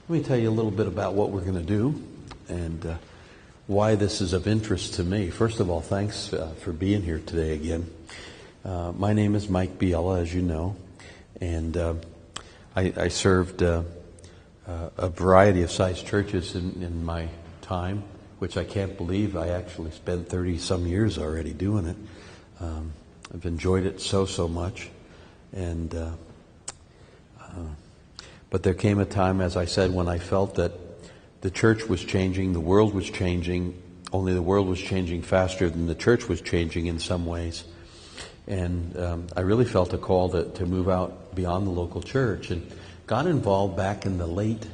Let me tell you a little bit about what we're going to do and why this is of interest to me. First of all, thanks for being here today again. My name is Mike Bealla, as you know, and I served a variety of sized churches in my time, which I can't believe I actually spent 30-some years already doing it. I've enjoyed it so much, and but there came a time, as I said, when I felt that the church was changing, the world was changing, only the world was changing faster than the church was changing in some ways. And I really felt a call to move out beyond the local church, and got involved back in the late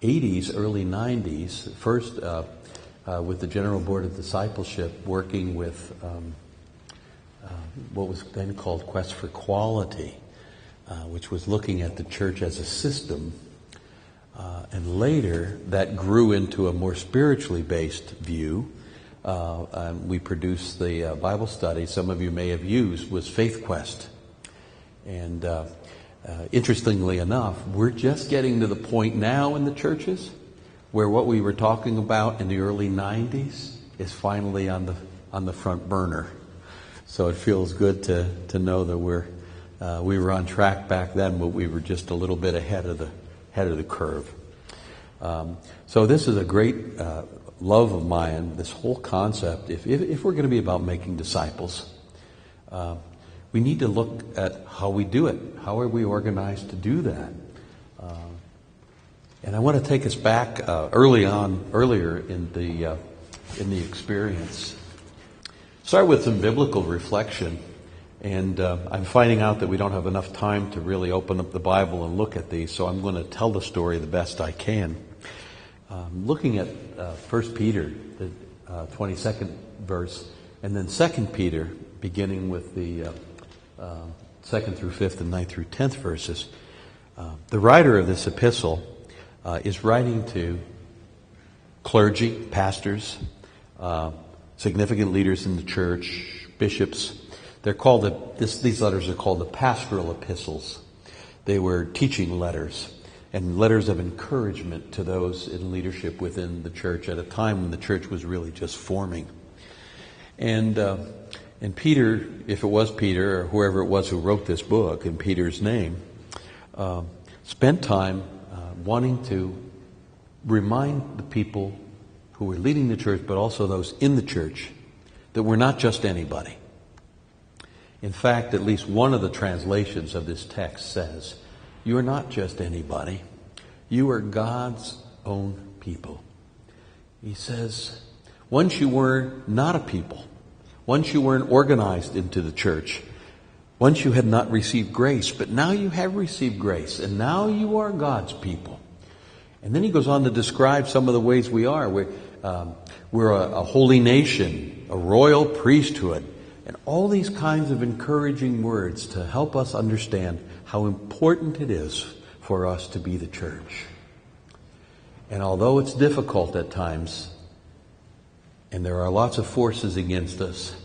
80s, early 90s, first with the General Board of Discipleship, working with what was then called Quest for Quality, which was looking at the church as a system. And later, that grew into a more spiritually based view. We produced the Bible study some of you may have used, was Faith Quest. And interestingly enough, we're just getting to the point now in the churches where what we were talking about in the early 90s is finally on the front burner. So it feels good to know that we were on track back then, but we were just a little bit ahead of the curve. So this is a great love of mine, this whole concept. If we're going to be about making disciples, we need to look at how we do it. How are we organized to do that? And I want to take us back earlier in the experience. Start with some biblical reflection. And I'm finding out that we don't have enough time to really open up the Bible and look at these, so I'm going to tell the story the best I can. Looking at 1 Peter, the 22nd verse, and then 2 Peter, beginning with the 2nd through 5th and 9th through 10th verses. The writer of this epistle is writing to clergy, pastors, significant leaders in the church, bishops. They're called these letters are called the pastoral epistles. They were teaching letters and letters of encouragement to those in leadership within the church at a time when the church was really just forming. And Peter, if it was Peter or whoever it was who wrote this book in Peter's name, spent time wanting to remind the people who were leading the church, but also those in the church, that we're not just anybody. In fact, at least one of the translations of this text says, you are not just anybody. You are God's own people. He says, once you were not a people, once you weren't organized into the church, once you had not received grace, but now you have received grace, and now you are God's people. And then he goes on to describe some of the ways we are. We're a holy nation, a royal priesthood, and all these kinds of encouraging words to help us understand how important it is for us to be the church. And although it's difficult at times, and there are lots of forces against us,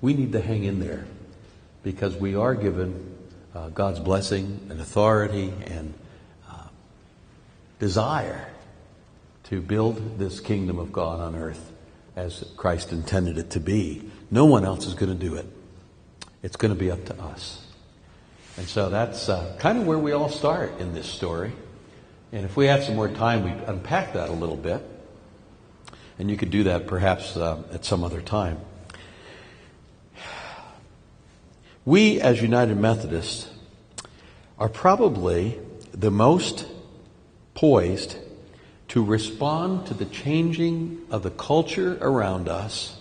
we need to hang in there, because we are given God's blessing and authority and desire to build this kingdom of God on earth as Christ intended it to be. No one else is going to do it. It's going to be up to us. And so that's kind of where we all start in this story. And if we had some more time, we'd unpack that a little bit. And you could do that perhaps at some other time. We, as United Methodists, are probably the most poised to respond to the changing of the culture around us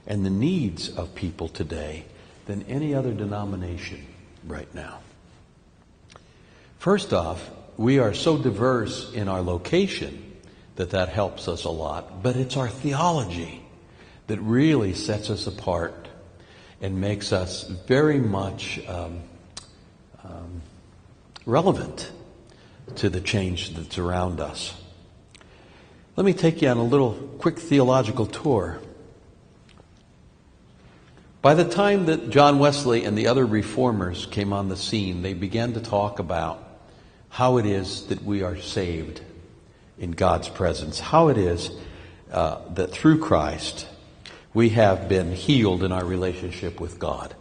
and the needs of people today than any other denomination right now. First off, we are so diverse in our location that helps us a lot, but it's our theology that really sets us apart and makes us very much relevant to the change that's around us. Let me take you on a little quick theological tour. By the time that John Wesley and the other reformers came on the scene, they began to talk about how it is that we are saved in God's presence, how it is that through Christ we have been healed in our relationship with God.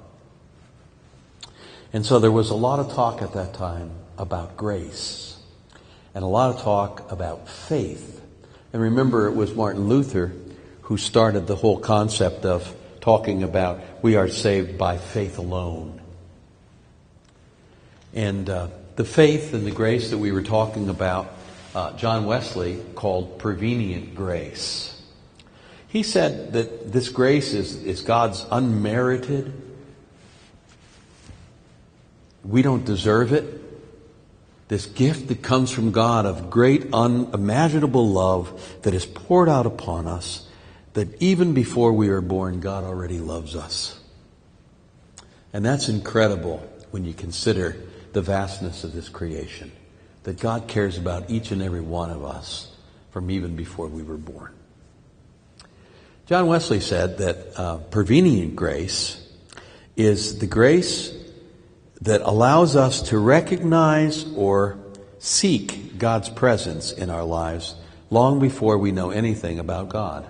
And so there was a lot of talk at that time about grace and a lot of talk about faith. And remember, it was Martin Luther who started the whole concept of talking about we are saved by faith alone. And the faith and the grace that we were talking about, John Wesley called prevenient grace. He said that this grace is God's unmerited. We don't deserve it. This gift that comes from God of great unimaginable love that is poured out upon us, that even before we are born, God already loves us. And that's incredible when you consider the vastness of this creation, that God cares about each and every one of us from even before we were born. John Wesley said that prevenient grace is the grace that allows us to recognize or seek God's presence in our lives long before we know anything about God.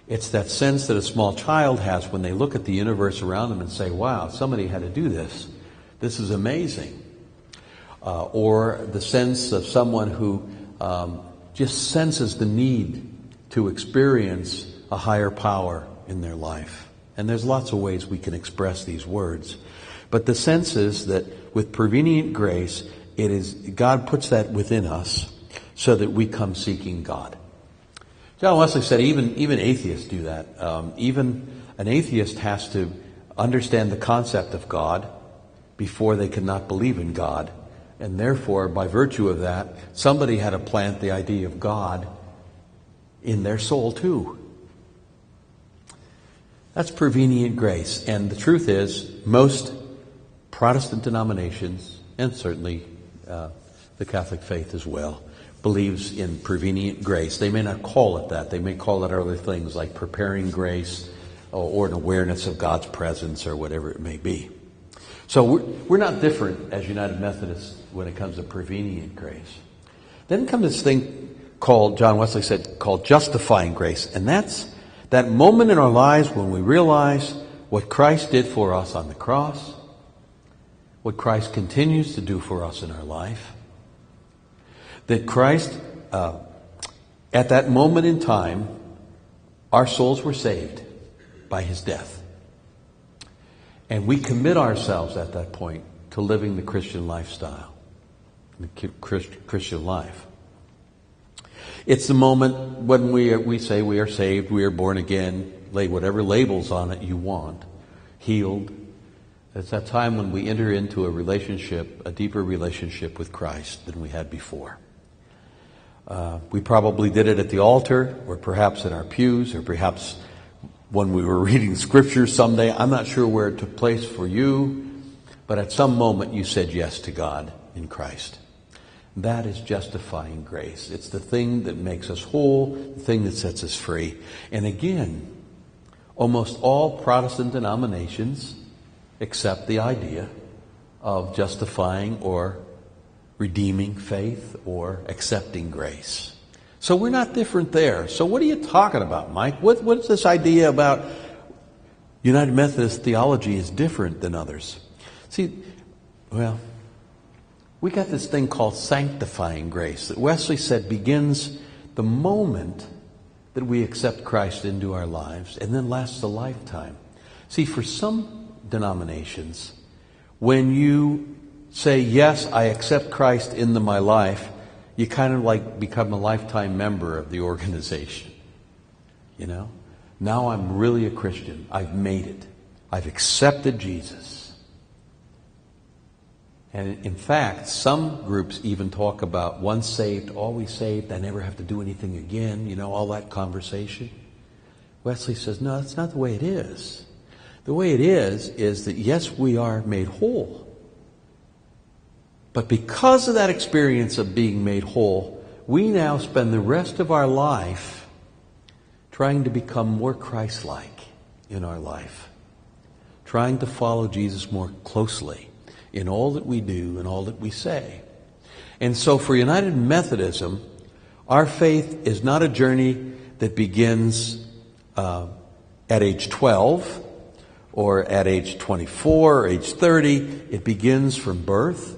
It's that sense that a small child has when they look at the universe around them and say, wow, somebody had to do this. This is amazing. Or the sense of someone who just senses the need to experience a higher power in their life. And there's lots of ways we can express these words. But the sense is that with prevenient grace, it is God puts that within us so that we come seeking God. John Wesley said even atheists do that. Even an atheist has to understand the concept of God before they cannot believe in God. And therefore, by virtue of that, somebody had to plant the idea of God in their soul too. That's prevenient grace. And the truth is, most Protestant denominations, and certainly the Catholic faith as well, believes in prevenient grace. They may not call it that. They may call it other things like preparing grace or an awareness of God's presence or whatever it may be. So we're not different as United Methodists when it comes to prevenient grace. Then comes this thing called, John Wesley said, called justifying grace. And that's that moment in our lives when we realize what Christ did for us on the cross, what Christ continues to do for us in our life, that Christ, at that moment in time, our souls were saved by His death. And we commit ourselves at that point to living the Christian lifestyle, the Christian life. It's the moment when we say we are saved, we are born again, lay whatever labels on it you want, healed. It's that time when we enter into a relationship, a deeper relationship with Christ than we had before. We probably did it at the altar, or perhaps in our pews, or perhaps when we were reading scriptures someday. I'm not sure where it took place for you, but at some moment you said yes to God in Christ. That is justifying grace. It's the thing that makes us whole, the thing that sets us free. And again, almost all Protestant denominations accept the idea of justifying or redeeming faith or accepting grace. So we're not different there. So what are you talking about, Mike? What's this idea about United Methodist theology is different than others? See, well, we got this thing called sanctifying grace that Wesley said begins the moment that we accept Christ into our lives and then lasts a lifetime. See, for some denominations, when you say, yes, I accept Christ into my life, you kind of like become a lifetime member of the organization. You know? Now I'm really a Christian. I've made it. I've accepted Jesus. And in fact, some groups even talk about once saved, always saved, I never have to do anything again, you know, all that conversation. Wesley says, no, that's not the way it is. The way it is that yes, we are made whole. But because of that experience of being made whole, we now spend the rest of our life trying to become more Christ-like in our life. Trying to follow Jesus more closely in all that we do and all that we say. And so for United Methodism, Our faith is not a journey that begins at age 12 or at age 24 or age 30. It begins from birth,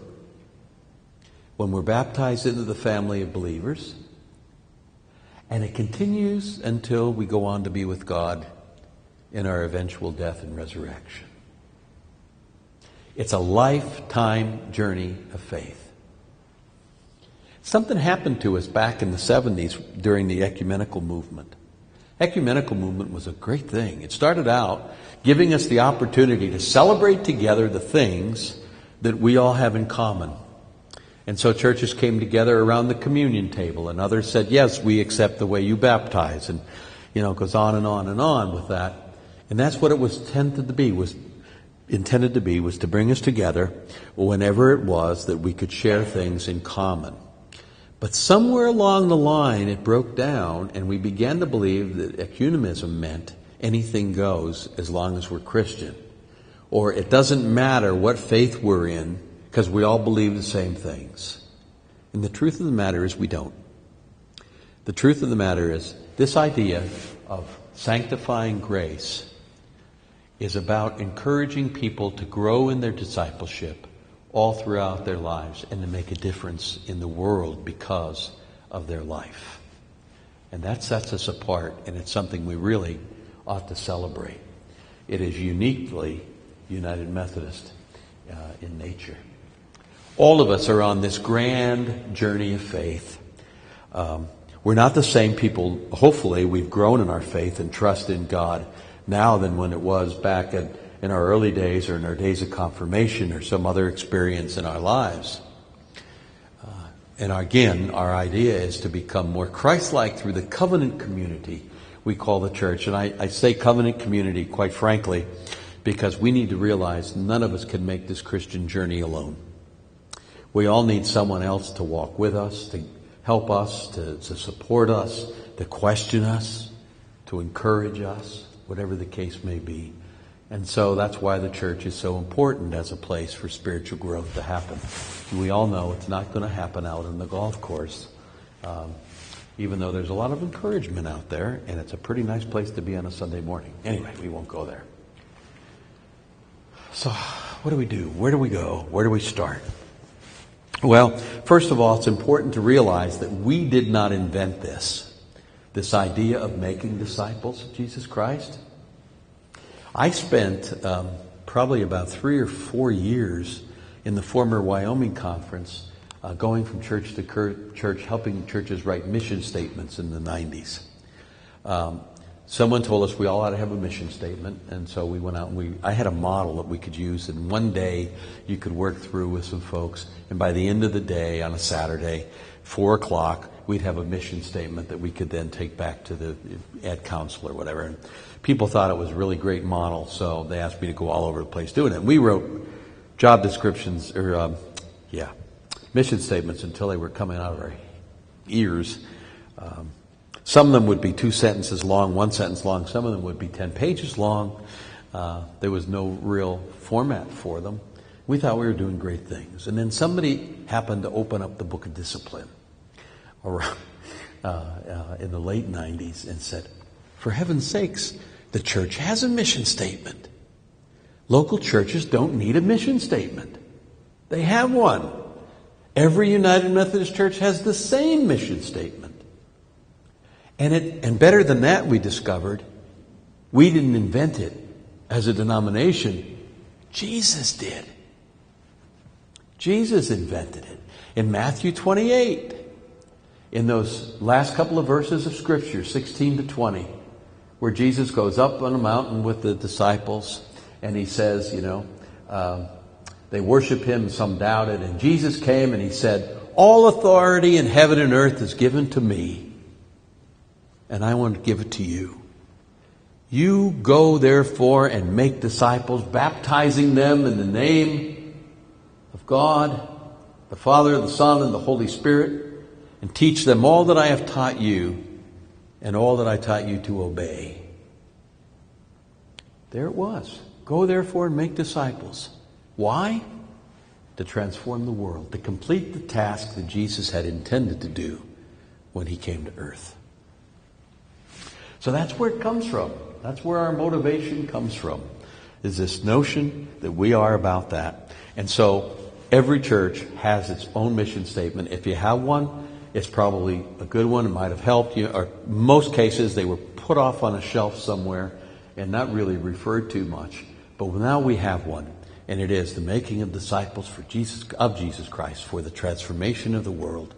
when we're baptized into the family of believers, and it continues until we go on to be with God in our eventual death and resurrection. It's a lifetime journey of faith. Something happened to us back in the 70s during the ecumenical movement. Ecumenical movement was a great thing. It started out giving us the opportunity to celebrate together the things that we all have in common. And so churches came together around the communion table, and others said, yes, we accept the way you baptize. And, it goes on and on and on with that. And that's what it was intended to be, was to bring us together whenever it was that we could share things in common. But somewhere along the line, it broke down, and we began to believe that ecumenism meant anything goes as long as we're Christian. Or it doesn't matter what faith we're in, because we all believe the same things. And the truth of the matter is we don't. The truth of the matter is this idea of sanctifying grace is about encouraging people to grow in their discipleship all throughout their lives and to make a difference in the world because of their life. And that sets us apart, and it's something we really ought to celebrate. It is uniquely United Methodist in nature. All of us are on this grand journey of faith. We're not the same people. Hopefully, we've grown in our faith and trust in God now than when it was back in our early days or in our days of confirmation or some other experience in our lives. And again, our idea is to become more Christ-like through the covenant community we call the church. And I say covenant community, quite frankly, because we need to realize none of us can make this Christian journey alone. We all need someone else to walk with us, to help us, to support us, to question us, to encourage us, whatever the case may be. And so that's why the church is so important as a place for spiritual growth to happen. We all know it's not going to happen out in the golf course, even though there's a lot of encouragement out there, and it's a pretty nice place to be on a Sunday morning. Anyway, we won't go there. So what do we do? Where do we go? Where do we start? Well, first of all, it's important to realize that we did not invent this idea of making disciples of Jesus Christ. I spent probably about 3 or 4 years in the former Wyoming conference, going from church to church, helping churches write mission statements in the 90s. Someone told us we all ought to have a mission statement, and so we went out and I had a model that we could use, and one day you could work through with some folks, and by the end of the day on a Saturday, 4 o'clock, we'd have a mission statement that we could then take back to the ad council or whatever. And people thought it was a really great model, so they asked me to go all over the place doing it. We wrote job descriptions, or mission statements until they were coming out of our ears. Some of them would be 2 sentences long, 1 sentence long. Some of them would be 10 pages long. There was no real format for them. We thought we were doing great things. And then somebody happened to open up the Book of Discipline around, in the late 90s and said, for heaven's sakes, the church has a mission statement. Local churches don't need a mission statement. They have one. Every United Methodist Church has the same mission statement. And better than that, we discovered, we didn't invent it as a denomination. Jesus did. Jesus invented it. In Matthew 28, in those last couple of verses of Scripture, 16 to 20, where Jesus goes up on a mountain with the disciples, and he says, they worship him, some doubted, and Jesus came and he said, all authority in heaven and earth is given to me, and I want to give it to you. You go therefore and make disciples, baptizing them in the name of God, the Father, the Son, and the Holy Spirit, and teach them all that I have taught you and all that I taught you to obey. There it was. Go therefore and make disciples. Why? To transform the world, to complete the task that Jesus had intended to do when he came to earth. So that's where it comes from. That's where our motivation comes from, is this notion that we are about that. And so every church has its own mission statement. If you have one, it's probably a good one. It might have helped you. Or most cases, they were put off on a shelf somewhere and not really referred to much. But now we have one. And it is the making of disciples of Jesus Christ for the transformation of the world.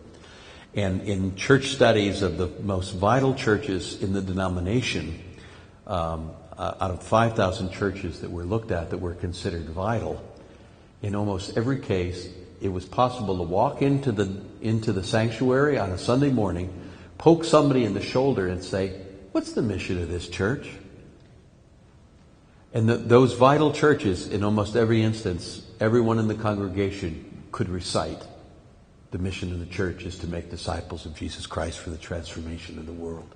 And in church studies of the most vital churches in the denomination, out of 5,000 churches that were looked at that were considered vital, in almost every case, it was possible to walk into the sanctuary on a Sunday morning, poke somebody in the shoulder and say, "What's the mission of this church?" And those vital churches, in almost every instance, everyone in the congregation could recite, the mission of the church is to make disciples of Jesus Christ for the transformation of the world.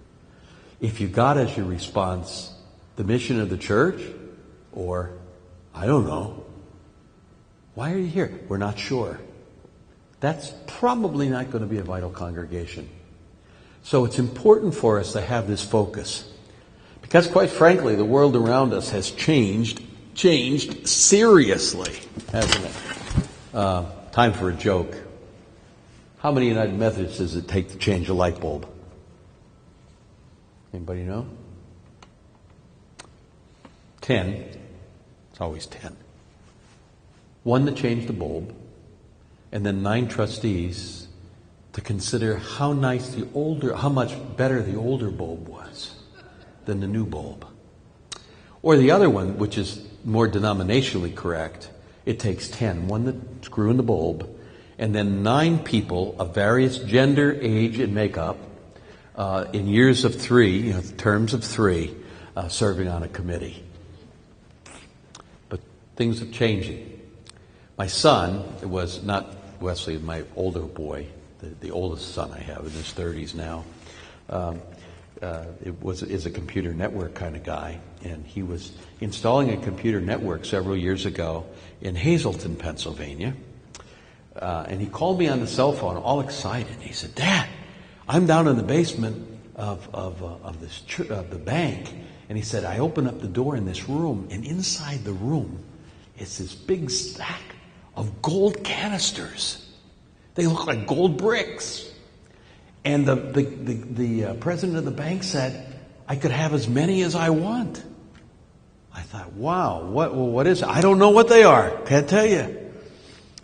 If you got as your response, the mission of the church, or, I don't know, why are you here? We're not sure. That's probably not going to be a vital congregation. So it's important for us to have this focus. Because quite frankly, the world around us has changed seriously, hasn't it? Time for a joke. How many United Methodists does it take to change a light bulb? Anybody know? 10. It's always 10. 1 to change the bulb, and then 9 trustees to consider how much better the older bulb was than the new bulb. Or the other one, which is more denominationally correct, it takes 10. 1 to screw in the bulb, and then 9 people of various gender, age, and makeup, in years of 3, terms of 3, serving on a committee. But things are changing. My son was not Wesley, my older boy, the oldest son I have in his 30s now. Is a computer network kind of guy, and he was installing a computer network several years ago in Hazleton, Pennsylvania. And he called me on the cell phone, all excited. He said, "Dad, I'm down in the basement of the bank." And he said, "I opened up the door in this room, and inside the room is this big stack of gold canisters. They look like gold bricks." And the president of the bank said, "I could have as many as I want." I thought, wow, what is it? I don't know what they are. Can't tell you.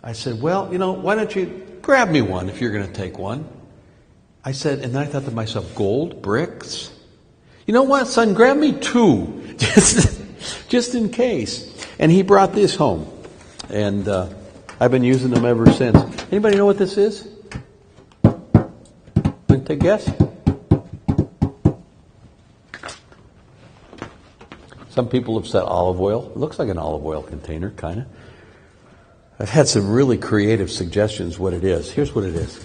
I said, "Well, why don't you grab me one if you're going to take one?" I said, and then I thought to myself, gold bricks? You know what, son, grab me 2, just in case. And he brought this home. And I've been using them ever since. Anybody know what this is? Want to take a guess? Some people have said olive oil. It looks like an olive oil container, kind of. I've had some really creative suggestions what it is. Here's what it is.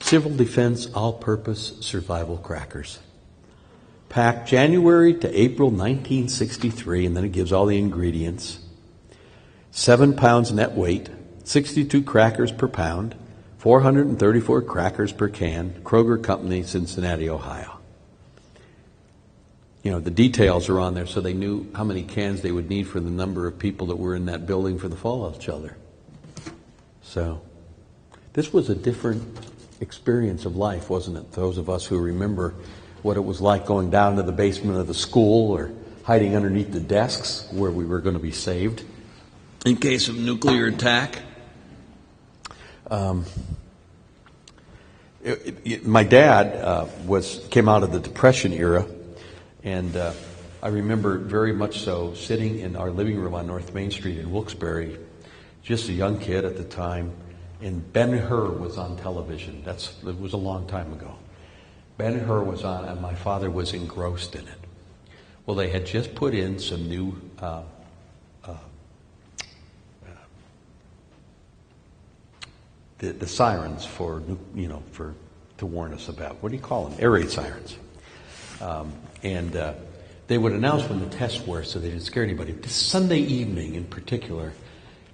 Civil Defense All-Purpose Survival Crackers. Packed January to April 1963, and then it gives all the ingredients. 7 pounds net weight, 62 crackers per pound, 434 crackers per can, Kroger Company, Cincinnati, Ohio. The details are on there so they knew how many cans they would need for the number of people that were in that building for the fallout shelter. So, this was a different experience of life, wasn't it? Those of us who remember what it was like going down to the basement of the school or hiding underneath the desks where we were going to be saved in case of nuclear attack. My dad came out of the Depression era, and I remember very much so sitting in our living room on North Main Street in Wilkes-Barre, just a young kid at the time, and Ben-Hur was on television. It was a long time ago. Ben-Hur was on, and my father was engrossed in it. Well, they had just put in some new the sirens to warn us about, what do you call them? Air raid sirens. And they would announce when the tests were so they didn't scare anybody. This Sunday evening in particular,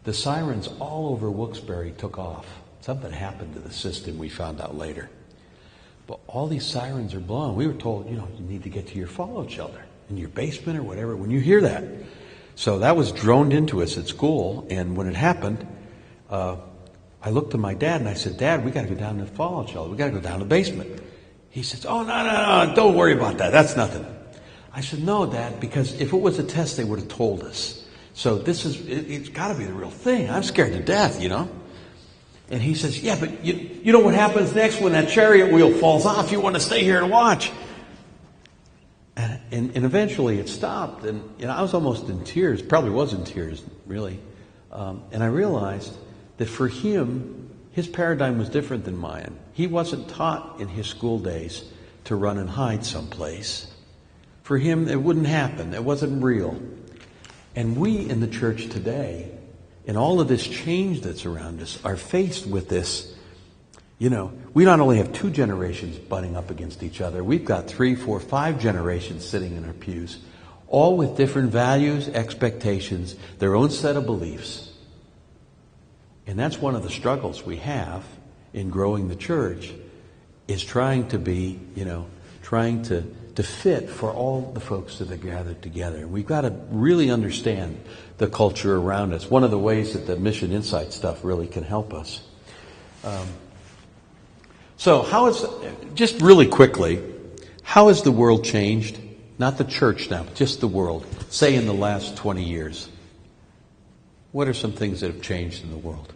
the sirens all over Wilkes-Barre took off. Something happened to the system, we found out later. But all these sirens are blowing. We were told, you need to get to your fallout shelter in your basement or whatever when you hear that. So that was droned into us at school. And when it happened, I looked at my dad and I said, Dad, we got to go down to the fallout shelter. We got to go down to the basement. He says, oh, no, don't worry about that. That's nothing. I said, no, Dad, because if it was a test, they would have told us. So it's got to be the real thing. I'm scared to death, And he says, yeah, but you know what happens next when that chariot wheel falls off? You want to stay here and watch. And eventually it stopped. And I was almost in tears, probably was in tears, really. And I realized that for him, his paradigm was different than mine. He wasn't taught in his school days to run and hide someplace. For him, it wouldn't happen. It wasn't real. And we in the church today, in all of this change that's around us, are faced with this. We not only have 2 generations butting up against each other, we've got 3, 4, 5 generations sitting in our pews, all with different values, expectations, their own set of beliefs. And that's one of the struggles we have in growing the church, is trying to be, trying to fit for all the folks that are gathered together. And we've got to really understand the culture around us. One of the ways that the Mission Insight stuff really can help us. So just really quickly, how has the world changed? Not the church now, but just the world. Say in the last 20 years. What are some things that have changed in the world?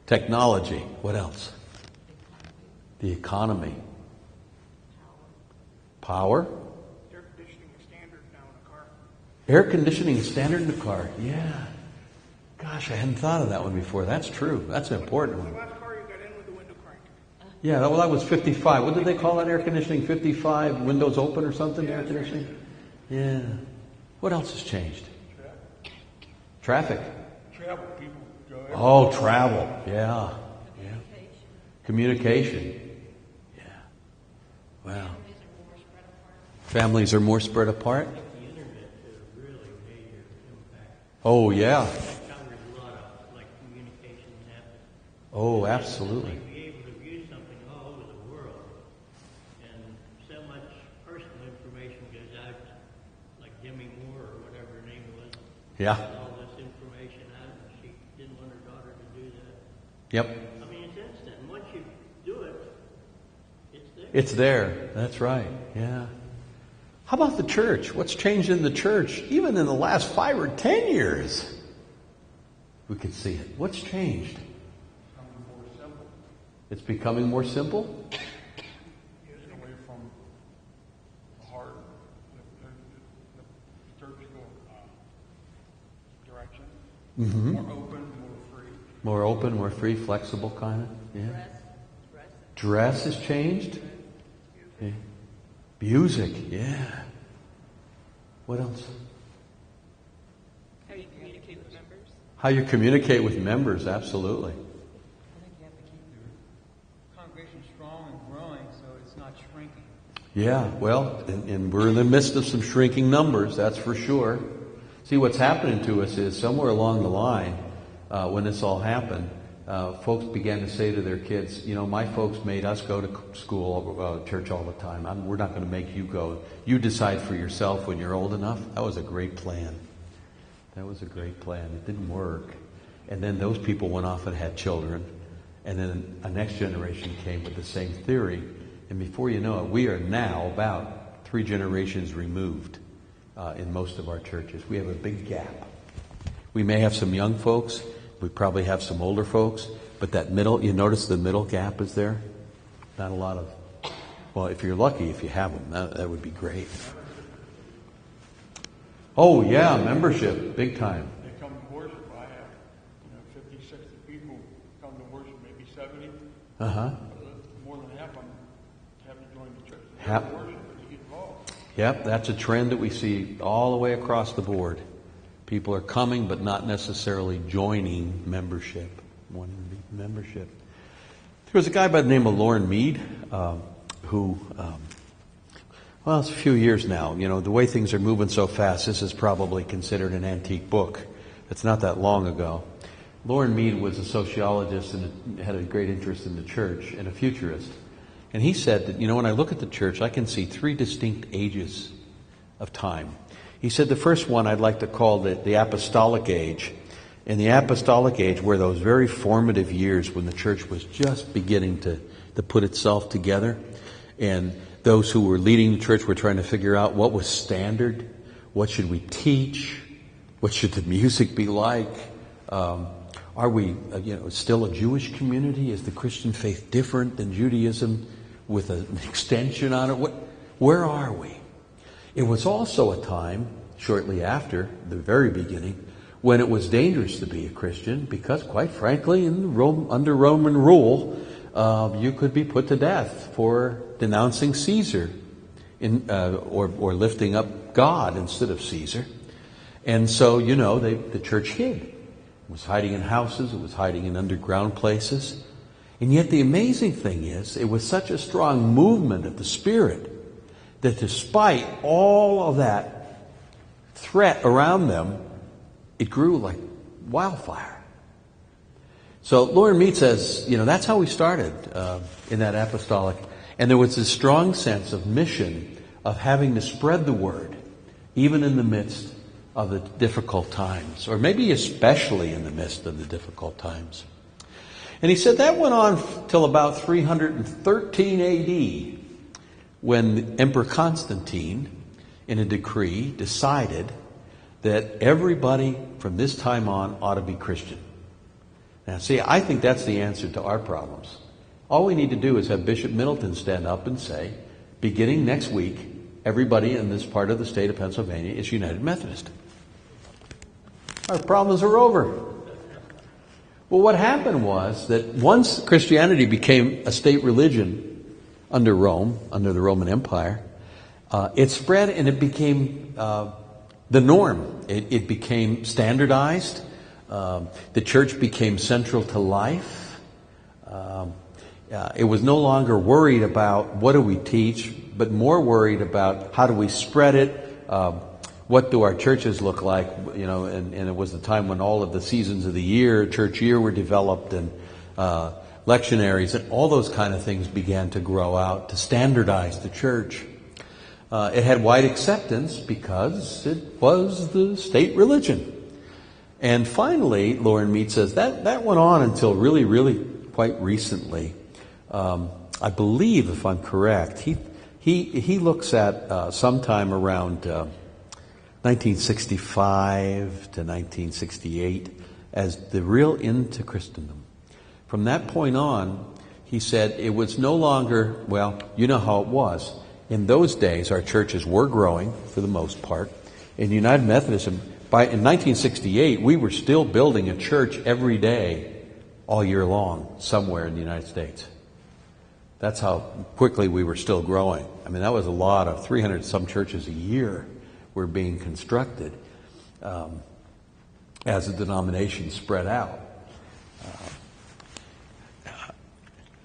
Technology. What else? The economy. Power. Air conditioning is standard now in a car. Air conditioning is standard in the car. Yeah. Gosh, I hadn't thought of that one before. That's true. That's an important one. The last car you got in with the window crank. Yeah, that was 55. What did they call that air conditioning? 55, windows open or something? Air conditioning? Yeah. What else has changed? Traffic. Travel. People go everywhere. Oh, travel. Yeah. Communication. Yeah. Wow. Families are more spread apart. The internet is a really major impact. Oh, yeah. There's a lot of communication happen. Oh, absolutely. Be able to view something all over the world, and so much personal information goes out, like Demi Moore or whatever her name was. Yeah. All this information out, and she didn't want her daughter to do that. Yep. I mean, it's instant. Once you do it, it's there. It's there. That's right. Yeah. How about the church? What's changed in the church? Even in the last 5 or 10 years, we could see it. What's changed? Becoming more simple. It's becoming more simple? Getting away from the hard, the liturgical direction. Mm-hmm. More open, more free. More open, more free, flexible kind of? Yeah. Dress has changed? Yeah. Music, yeah. What else? How you communicate with members. How you communicate with members, absolutely. I think you have to keep your congregation strong and growing so it's not shrinking. Yeah, well, and we're in the midst of some shrinking numbers, that's for sure. See, what's happening to us is somewhere along the line, when this all happened, folks began to say to their kids, my folks made us go to school, church all the time. We're not going to make you go. You decide for yourself when you're old enough. That was a great plan. That was a great plan. It didn't work. And then those people went off and had children. And then a next generation came with the same theory. And before you know it, we are now about 3 generations removed in most of our churches. We have a big gap. We may have some young folks. We probably have some older folks, but that middle, you notice the middle gap is there? Not a lot of, well, if you're lucky, if you have them, that would be great. Oh, yeah, membership, big time. They come to worship. I have 50, 60 people come to worship, maybe 70. Uh-huh. More than half of them haven't joined the church. They Hap- come to worship, but they get involved. Yep, that's a trend that we see all the way across the board. People are coming, but not necessarily joining membership. Wanting to be membership. There was a guy by the name of Lauren Mead, who, well, it's a few years now. The way things are moving so fast, this is probably considered an antique book. It's not that long ago. Lauren Mead was a sociologist and had a great interest in the church and a futurist. And he said that, when I look at the church, I can see three distinct ages of time. He said the first one I'd like to call the apostolic age. And the apostolic age were those very formative years when the church was just beginning to put itself together. And those who were leading the church were trying to figure out what was standard, what should we teach, what should the music be like. Are we, still a Jewish community? Is the Christian faith different than Judaism with an extension on it? Where are we? It was also a time, shortly after the very beginning, when it was dangerous to be a Christian because, quite frankly, under Roman rule, you could be put to death for denouncing Caesar or lifting up God instead of Caesar. And so, the church hid. It was hiding in houses. It was hiding in underground places. And yet the amazing thing is, it was such a strong movement of the Spirit that despite all of that threat around them, it grew like wildfire. So Lauren Mead says, that's how we started in that apostolic. And there was this strong sense of mission, of having to spread the word, even in the midst of the difficult times, or maybe especially in the midst of the difficult times. And he said that went on till about 313 AD, when Emperor Constantine, in a decree, decided that everybody from this time on ought to be Christian. Now, see, I think that's the answer to our problems. All we need to do is have Bishop Middleton stand up and say, beginning next week, everybody in this part of the state of Pennsylvania is United Methodist. Our problems are over. Well, what happened was that once Christianity became a state religion under Rome, under the Roman Empire, it spread and it became the norm. It became standardized. The church became central to life. It was no longer worried about what do we teach, but more worried about how do we spread it, what do our churches look like, and it was the time when all of the seasons of the year, church year, were developed, and lectionaries and all those kind of things began to grow out to standardize the church. It had wide acceptance because it was the state religion. And finally, Lauren Mead says that went on until really, really quite recently. I believe, if I'm correct, he looks at sometime around 1965 to 1968 as the real end to Christendom. From that point on, he said it was no longer, well, you know how it was. In those days, our churches were growing for the most part. In United Methodism, in 1968, we were still building a church every day, all year long, somewhere in the United States. That's how quickly we were still growing. I mean, that was a lot of 300 some churches a year were being constructed as the denomination spread out.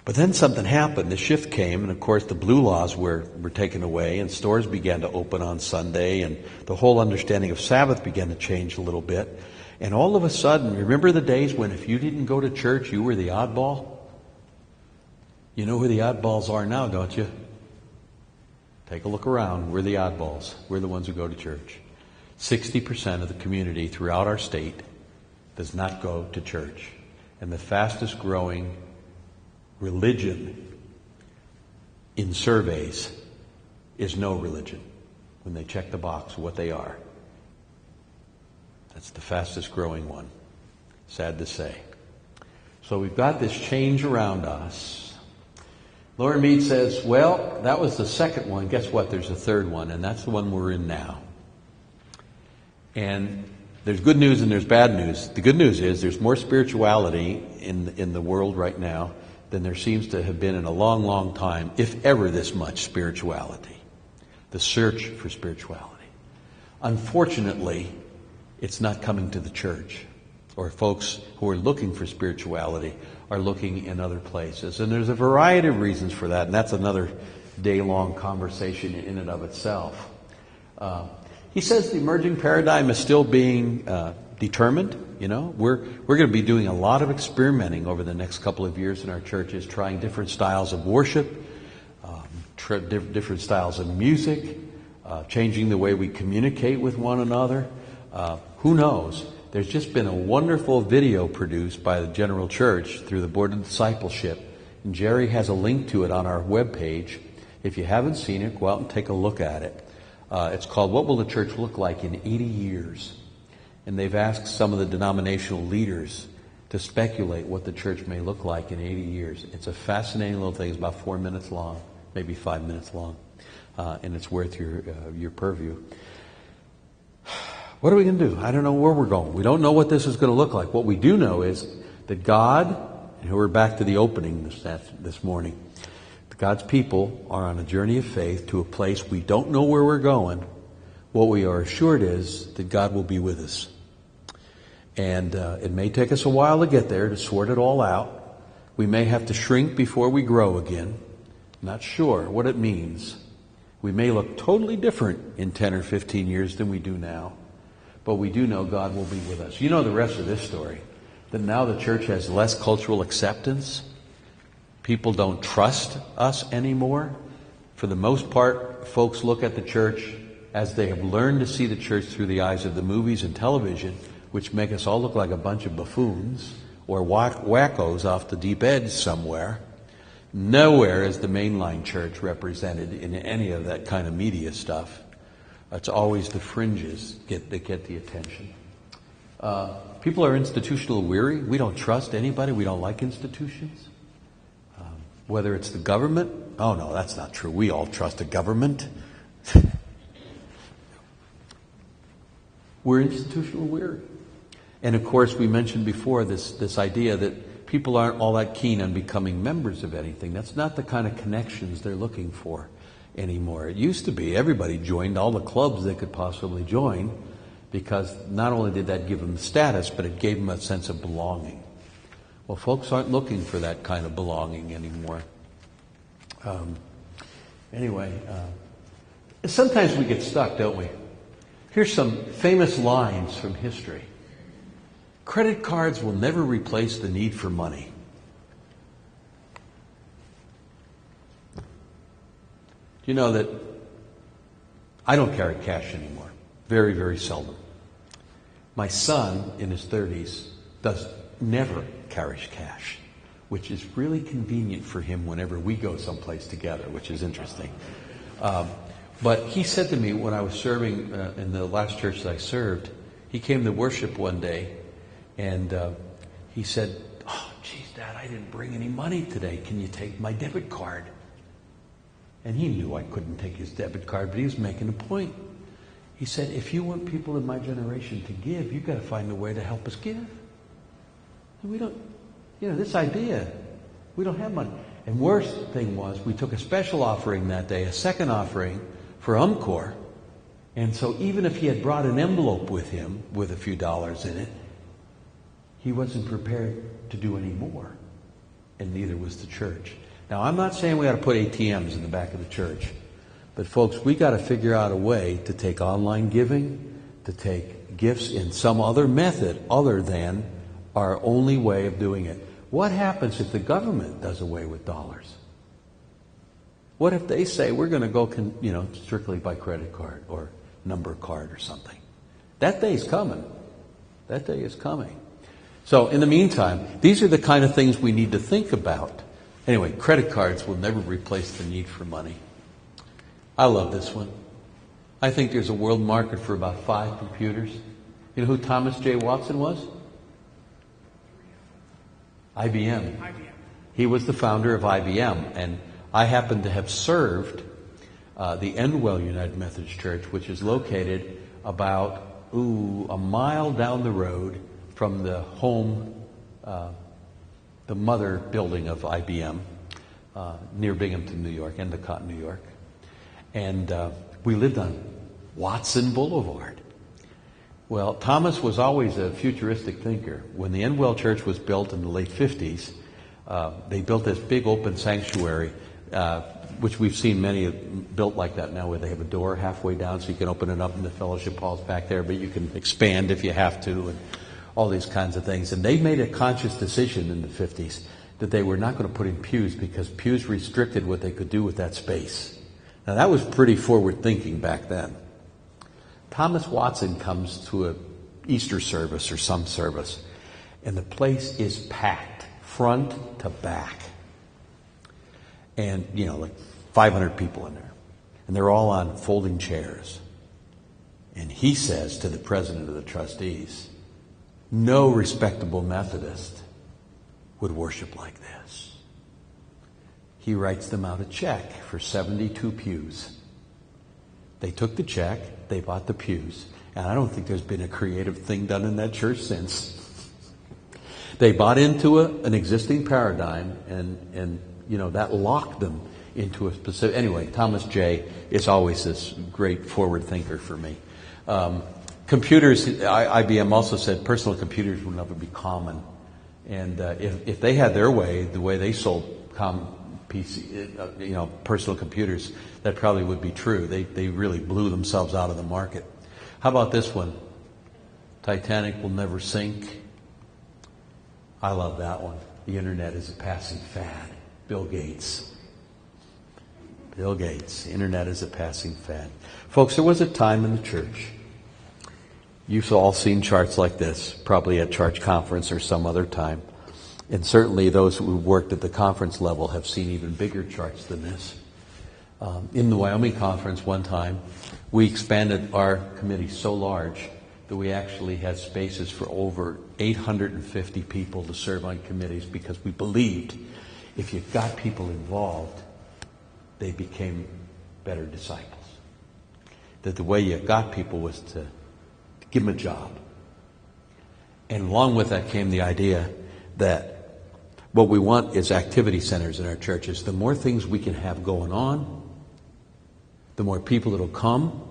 But then something happened. The shift came, and of course the blue laws were taken away, and stores began to open on Sunday, and the whole understanding of Sabbath began to change a little bit. And all of a sudden, remember the days when if you didn't go to church, you were the oddball? You know who the oddballs are now, don't you? Take a look around. We're the oddballs. We're the ones who go to church. 60% of the community throughout our state does not go to church. And the fastest growing religion in surveys is no religion. When they check the box what they are. That's the fastest growing one. Sad to say. So we've got this change around us. Lauren Mead says, well, that was the second one. Guess what? There's a third one, and that's the one we're in now. And there's good news and there's bad news. The good news is there's more spirituality in the world right now than there seems to have been in a long, long time, if ever this much spirituality. The search for spirituality. Unfortunately, it's not coming to the church, or folks who are looking for spirituality are looking in other places. And there's a variety of reasons for that, and that's another day-long conversation in and of itself. He says the emerging paradigm is still being determined. you know. We're going to be doing a lot of experimenting over the next couple of years in our churches, trying different styles of worship, different styles of music, changing the way we communicate with one another. Who knows? There's just been a wonderful video produced by the General Church through the Board of Discipleship. And Jerry has a link to it on our webpage. If you haven't seen it, go out and take a look at it. It's called What Will the Church Look Like in 80 Years? And they've asked some of the denominational leaders to speculate what the church may look like in 80 years. It's a fascinating little thing. It's about 4 minutes long, maybe 5 minutes long. And it's worth your purview. What are we going to do? I don't know where we're going. We don't know what this is going to look like. What we do know is that God, and we're back to the opening this morning, God's people are on a journey of faith to a place we don't know where we're going. What we are assured is that God will be with us. And it may take us a while to get there, to sort it all out. We may have to shrink before we grow again. Not sure what it means. We may look totally different in 10 or 15 years than we do now. But we do know God will be with us. You know the rest of this story. That now the church has less cultural acceptance. People don't trust us anymore. For the most part, folks look at the church as they have learned to see the church through the eyes of the movies and television, which make us all look like a bunch of buffoons or wackos off the deep edge somewhere. Nowhere is the mainline church represented in any of that kind of media stuff. It's always the fringes that get the attention. People are institutional weary. We don't trust anybody. We don't like institutions. Whether it's the government. Oh, no, that's not true. We all trust the government. We're institutional weary. And of course, we mentioned before this idea that people aren't all that keen on becoming members of anything. That's not the kind of connections they're looking for anymore. It used to be everybody joined all the clubs they could possibly join, because not only did that give them status, but it gave them a sense of belonging. Well, folks aren't looking for that kind of belonging anymore. Sometimes we get stuck, don't we? Here's some famous lines from history. Credit cards will never replace the need for money. You know that I don't carry cash anymore. Very, very seldom. My son, in his 30s, never carries cash, which is really convenient for him whenever we go someplace together, which is interesting. But he said to me when I was serving in the last church that I served, he came to worship one day, and he said, "Oh, geez, Dad, I didn't bring any money today. Can you take my debit card?" And he knew I couldn't take his debit card, but he was making a point. He said, "If you want people in my generation to give, you've got to find a way to help us give. And we don't, this idea, we don't have money." And worst thing was, we took a special offering that day, a second offering for UMCOR. And so even if he had brought an envelope with him with a few dollars in it, he wasn't prepared to do any more. And neither was the church. Now, I'm not saying we got to put ATMs in the back of the church. But folks, we got to figure out a way to take online giving, to take gifts in some other method other than our only way of doing it. What happens if the government does away with dollars? What if they say we're going to go, strictly by credit card or number card or something? That day is coming. That day is coming. So in the meantime, these are the kind of things we need to think about. Anyway, credit cards will never replace the need for money. I love this one. I think there's a world market for about 5 computers. You know who Thomas J. Watson was? IBM. He was the founder of IBM, and I happen to have served the Endwell United Methodist Church, which is located about a mile down the road from the home, the mother building of IBM, near Binghamton, New York, Endicott, New York. And we lived on Watson Boulevard. Well, Thomas was always a futuristic thinker. When the Endwell Church was built in the late 50s, they built this big open sanctuary, which we've seen many built like that now, where they have a door halfway down so you can open it up and the fellowship hall's back there, but you can expand if you have to, and all these kinds of things. And they made a conscious decision in the 50s that they were not going to put in pews because pews restricted what they could do with that space. Now that was pretty forward thinking back then. Thomas Watson comes to a Easter service or some service, and the place is packed, front to back. And, like 500 people in there. And they're all on folding chairs. And he says to the president of the trustees, no respectable Methodist would worship like this. He writes them out a check for 72 pews. They took the check, they bought the pews, and I don't think there's been a creative thing done in that church since. They bought into an existing paradigm, and that locked them into a specific... Anyway, Thomas J. is always this great forward thinker for me. Computers, IBM also said personal computers will never be common. And if they had their way, the way they sold personal computers, that probably would be true. They really blew themselves out of the market. How about this one? Titanic will never sink. I love that one. The internet is a passing fad. Bill Gates. Bill Gates. Internet is a passing fad. Folks, there was a time in the church. You've all seen charts like this, probably at church conference or some other time. And certainly those who worked at the conference level have seen even bigger charts than this. In the Wyoming conference one time, we expanded our committee so large that we actually had spaces for over 850 people to serve on committees because we believed if you got people involved, they became better disciples. That the way you got people was to give them a job. And along with that came the idea that what we want is activity centers in our churches. The more things we can have going on, the more people that'll come.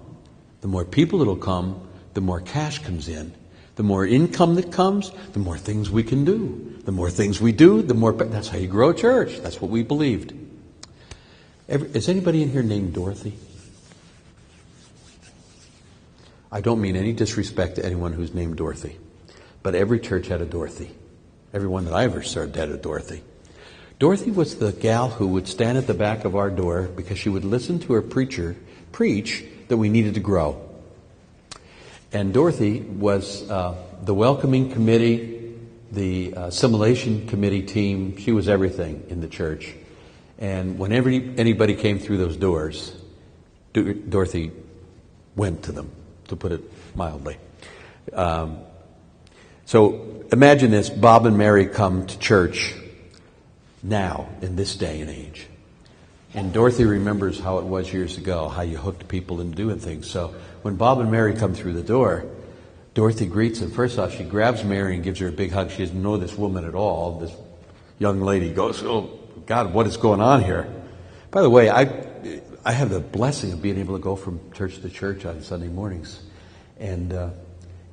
The more people that'll come, the more cash comes in. The more income that comes, the more things we can do. The more things we do, the more... That's how you grow a church. That's what we believed. Is anybody in here named Dorothy? I don't mean any disrespect to anyone who's named Dorothy. But every church had a Dorothy. Everyone that I ever served had a Dorothy. Dorothy was the gal who would stand at the back of our door because she would listen to her preacher preach that we needed to grow. And Dorothy was the welcoming committee, the assimilation committee team. She was everything in the church. And whenever anybody came through those doors, Dorothy went to them, to put it mildly. So imagine this, Bob and Mary come to church now, in this day and age. And Dorothy remembers how it was years ago, how you hooked people into doing things. So when Bob and Mary come through the door, Dorothy greets them. First off, she grabs Mary and gives her a big hug. She doesn't know this woman at all. This young lady goes, oh, God, what is going on here? By the way, I have the blessing of being able to go from church to church on Sunday mornings. And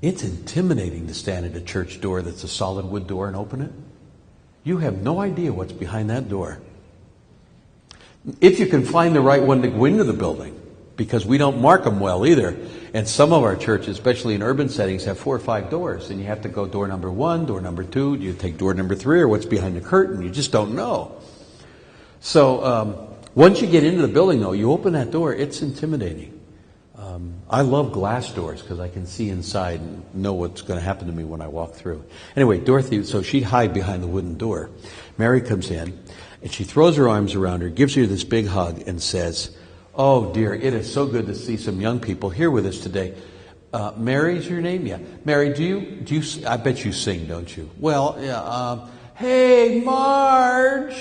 it's intimidating to stand at a church door that's a solid wood door and open it. You have no idea what's behind that door. If you can find the right one to go into the building, because we don't mark them well either. And some of our churches, especially in urban settings, have 4 or 5 doors. And you have to go door number 1, door number 2. Do you take door number 3 or what's behind the curtain? You just don't know. So once you get into the building, though, you open that door, it's intimidating. I love glass doors because I can see inside and know what's going to happen to me when I walk through. Anyway, Dorothy, so she'd hide behind the wooden door. Mary comes in, and she throws her arms around her, gives her this big hug, and says, oh, dear, it is so good to see some young people here with us today. Mary's your name? Yeah. Mary, do you? I bet you sing, don't you? Well, yeah. Hey, Marge,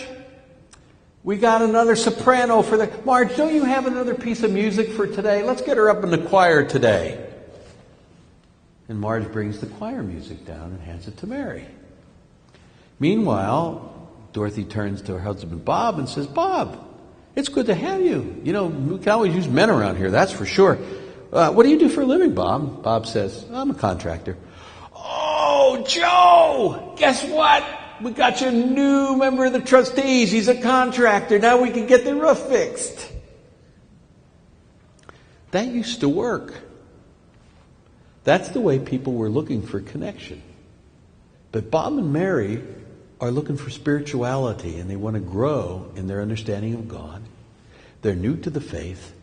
we got another soprano for the... Marge, don't you have another piece of music for today? Let's get her up in the choir today. And Marge brings the choir music down and hands it to Mary. Meanwhile, Dorothy turns to her husband, Bob, and says, Bob, it's good to have you. You know, we can always use men around here, that's for sure. What do you do for a living, Bob? Bob says, I'm a contractor. Oh, Joe, guess what? We got you a new member of the trustees. He's a contractor. Now we can get the roof fixed. That used to work. That's the way people were looking for connection. But Bob and Mary are looking for spirituality, and they want to grow in their understanding of God. They're new to the faith,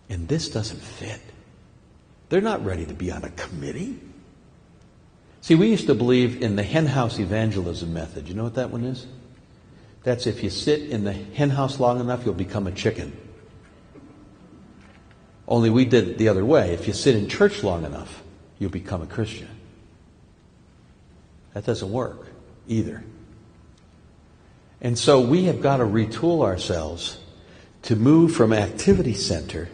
and this doesn't fit. They're not ready to be on a committee. See, we used to believe in the henhouse evangelism method. You know what that one is? That's if you sit in the henhouse long enough, you'll become a chicken. Only we did it the other way. If you sit in church long enough, you'll become a Christian. That doesn't work either. And so we have got to retool ourselves to move from activity center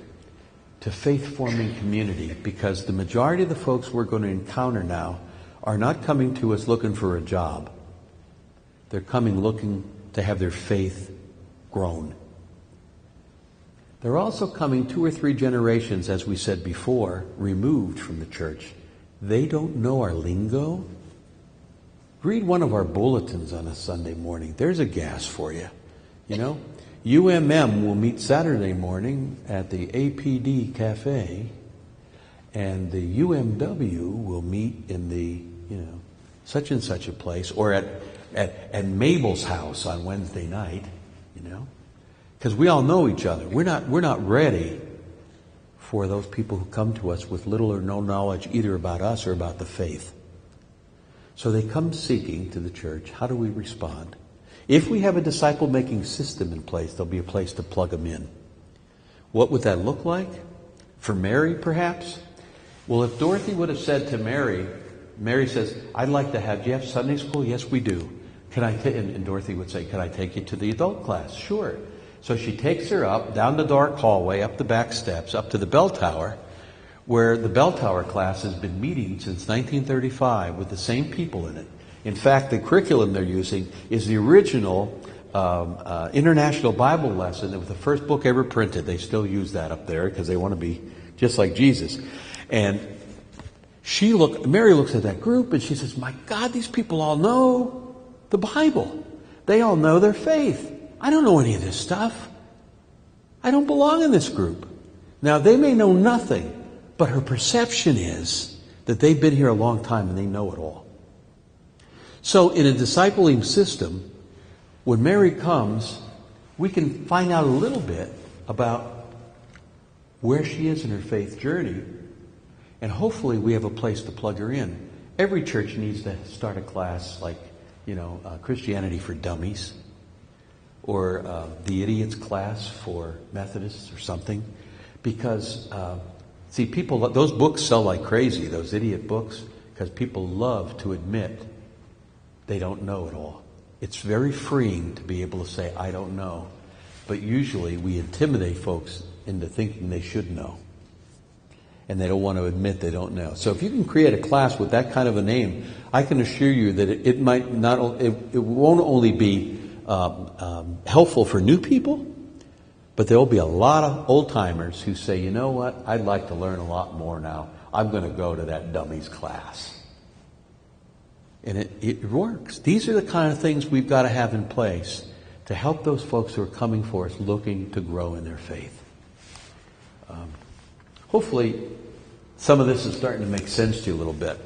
to faith-forming community, because the majority of the folks we're going to encounter now are not coming to us looking for a job. They're coming looking to have their faith grown. They're also coming 2 or 3 generations, as we said before, removed from the church. They don't know our lingo. Read one of our bulletins on a Sunday morning. There's a gas for you. You know, UMM will meet Saturday morning at the APD Cafe, and the UMW will meet in the, such and such a place, or at Mabel's house on Wednesday night, because we all know each other. We're not ready for those people who come to us with little or no knowledge either about us or about the faith. So they come seeking to the church. How do we respond? If we have a disciple-making system in place, there'll be a place to plug them in. What would that look like? For Mary, perhaps? Well, if Dorothy would have said to Mary, Mary says, I'd like to do you have Sunday school? Yes, we do. And Dorothy would say, can I take you to the adult class? Sure. So she takes her up, down the dark hallway, up the back steps, up to the bell tower, where the bell tower class has been meeting since 1935 with the same people in it. In fact, the curriculum they're using is the original International Bible Lesson. It was the first book ever printed. They still use that up there because they want to be just like Jesus. And Mary looks at that group and she says, my God, these people all know the Bible. They all know their faith. I don't know any of this stuff. I don't belong in this group. Now, they may know nothing, but her perception is that they've been here a long time and they know it all. So in a discipling system, when Mary comes, we can find out a little bit about where she is in her faith journey, and hopefully we have a place to plug her in. Every church needs to start a class like, Christianity for Dummies, or the Idiots class for Methodists or something. Because, people, those books sell like crazy, those idiot books, because people love to admit they don't know it all. It's very freeing to be able to say, I don't know. But usually we intimidate folks into thinking they should know. And they don't want to admit they don't know. So if you can create a class with that kind of a name, I can assure you that it won't only be helpful for new people, but there will be a lot of old-timers who say, you know what, I'd like to learn a lot more now. I'm going to go to that dummies class. And it works. These are the kind of things we've got to have in place to help those folks who are coming for us looking to grow in their faith. Hopefully, some of this is starting to make sense to you a little bit.